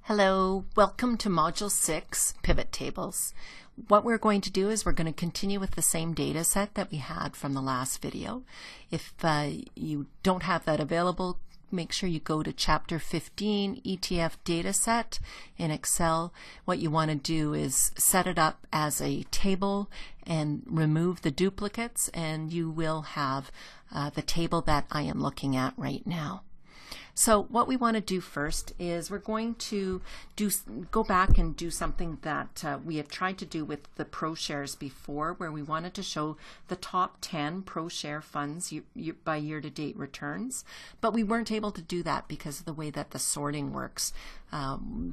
Hello, welcome to Module 6, Pivot Tables. What we're going to do is we're going to continue with the same data set that we had from the last video. If you don't have that available, make sure you go to Chapter 15, ETF Dataset in Excel. What you want to do is set it up as a table and remove the duplicates, and you will have the table that I am looking at right now. So what we want to do first is we're going to go back and do something that we have tried to do with the ProShares before, where we wanted to show the top 10 ProShare funds by year-to-date returns, but we weren't able to do that because of the way that the sorting works.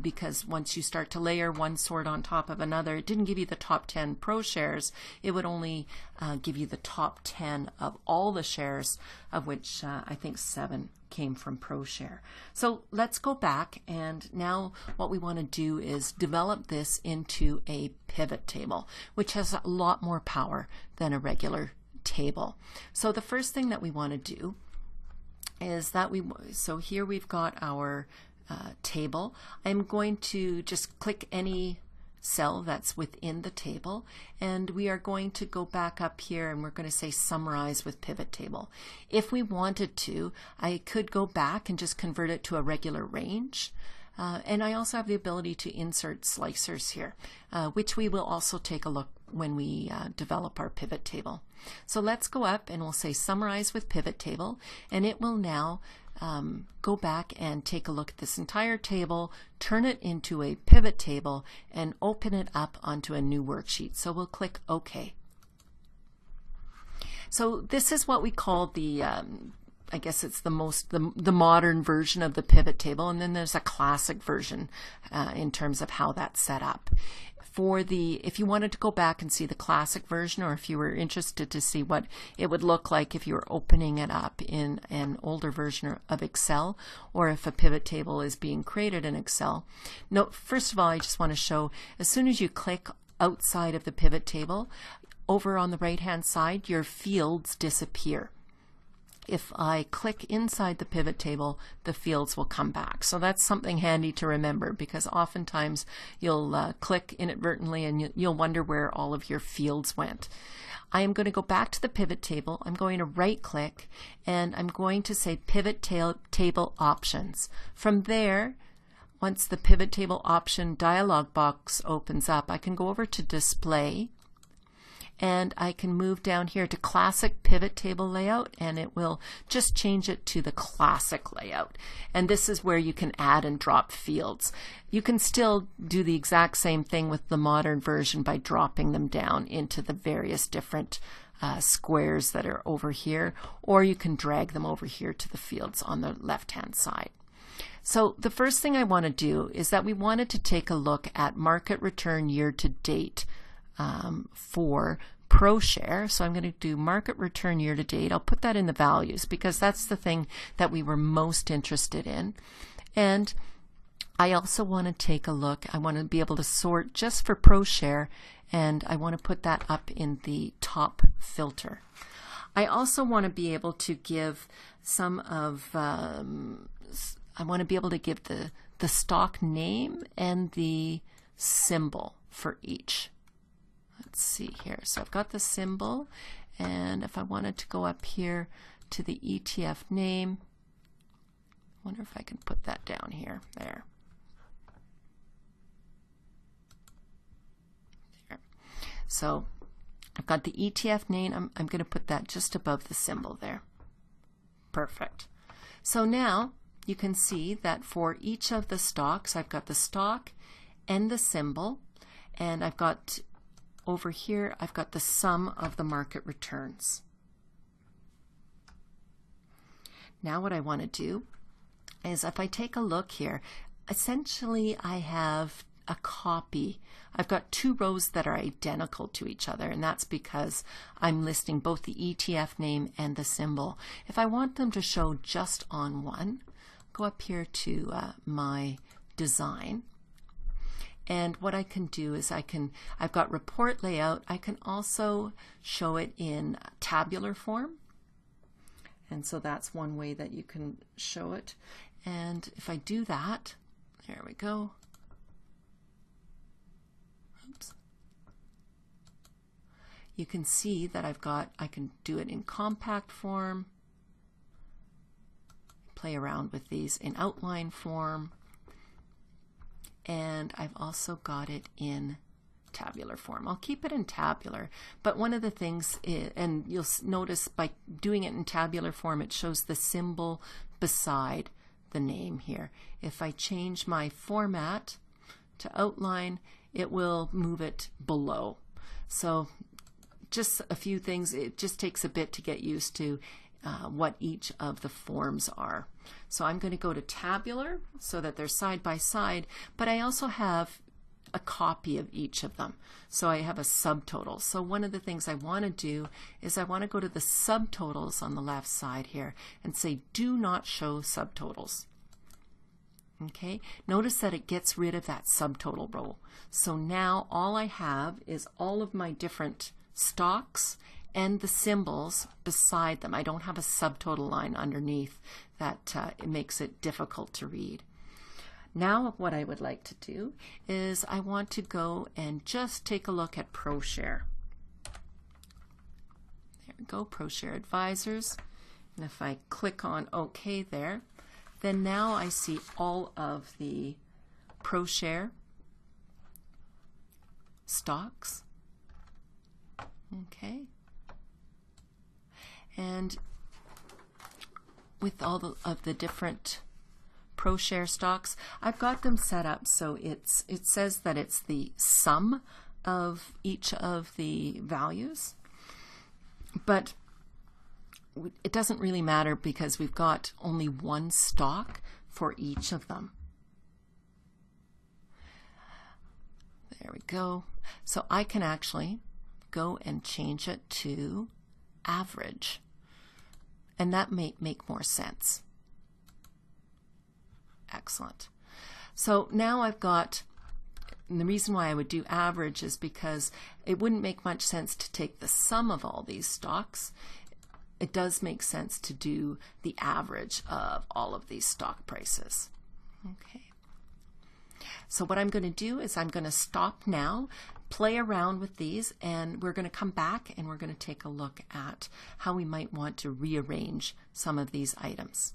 Because once you start to layer one sort on top of another, it didn't give you the top 10 ProShares. It would only give you the top 10 of all the shares, of which I think 7 came from ProShare. So let's go back, and now what we want to do is develop this into a pivot table, which has a lot more power than a regular table. So the first thing that we want to do is that so here we've got our table. I'm going to just click any cell that's within the table, and we are going to go back up here and we're going to say summarize with pivot table. If we wanted to, I could go back and just convert it to a regular range, and I also have the ability to insert slicers here, which we will also take a look when we develop our pivot table. So let's go up and we'll say summarize with pivot table, and it will now go back and take a look at this entire table, turn it into a pivot table, and open it up onto a new worksheet. So we'll click OK. So this is what we call the I guess it's the modern version of the pivot table, and then there's a classic version in terms of how that's set up. If you wanted to go back and see the classic version, or if you were interested to see what it would look like if you were opening it up in an older version of Excel, or if a pivot table is being created in Excel. No, first of all, I just want to show, as soon as you click outside of the pivot table, over on the right hand side, your fields disappear. If I click inside the pivot table, the fields will come back. So that's something handy to remember, because oftentimes you'll click inadvertently and you'll wonder where all of your fields went. I am going to go back to the pivot table. I'm going to right click and I'm going to say pivot table options. From there, once the pivot table option dialog box opens up, I can go over to display, and I can move down here to classic pivot table layout, and it will just change it to the classic layout. And this is where you can add and drop fields. You can still do the exact same thing with the modern version by dropping them down into the various different squares that are over here, or you can drag them over here to the fields on the left hand side. So the first thing I want to do is that we wanted to take a look at market return year to date for ProShare. So I'm going to do market return year to date. I'll put that in the values because that's the thing that we were most interested in. And I also want to take a look. I want to be able to sort just for ProShare, and I want to put that up in the top filter. I also want to be able to give some of I want to be able to give the stock name and the symbol for each. Let's see here. So I've got the symbol, and if I wanted to go up here to the ETF name, I wonder if I can put that down here. There. So I've got the ETF name. I'm going to put that just above the symbol there. Perfect. So now you can see that for each of the stocks, I've got the stock and the symbol, and I've got over here, I've got the sum of the market returns. Now what I want to do is, if I take a look here, essentially I have a copy. I've got two rows that are identical to each other, and that's because I'm listing both the ETF name and the symbol. If I want them to show just on one, go up here to my design. And what I can do is I've got report layout. I can also show it in tabular form. And so that's one way that you can show it. And if I do that, There we go. Oops. You can see that I can do it in compact form, play around with these in outline form, and I've also got it in tabular form. I'll keep it in tabular, but one of the things and you'll notice by doing it in tabular form, it shows the symbol beside the name here. If I change my format to outline, it will move it below. So just a few things. It just takes a bit to get used to what each of the forms are. So I'm going to go to tabular so that they're side by side, but I also have a copy of each of them. So I have a subtotal. So one of the things I want to do is I want to go to the subtotals on the left side here and say do not show subtotals. Okay, notice that it gets rid of that subtotal row. So now all I have is all of my different stocks and the symbols beside them. I don't have a subtotal line underneath that it makes it difficult to read. Now what I would like to do is I want to go and just take a look at ProShare. There we go, ProShare Advisors. And if I click on OK there, then now I see all of the ProShare stocks. Okay. And with all of the different ProShare stocks, I've got them set up so it says that it's the sum of each of the values, but it doesn't really matter because we've got only one stock for each of them. There we go. So I can actually go and change it to average, and that may make more sense. Excellent. So now I've got, and the reason why I would do average is because it wouldn't make much sense to take the sum of all these stocks. It does make sense to do the average of all of these stock prices. Okay. So what I'm going to do is I'm going to stop now, play around with these, and we're going to come back and we're going to take a look at how we might want to rearrange some of these items.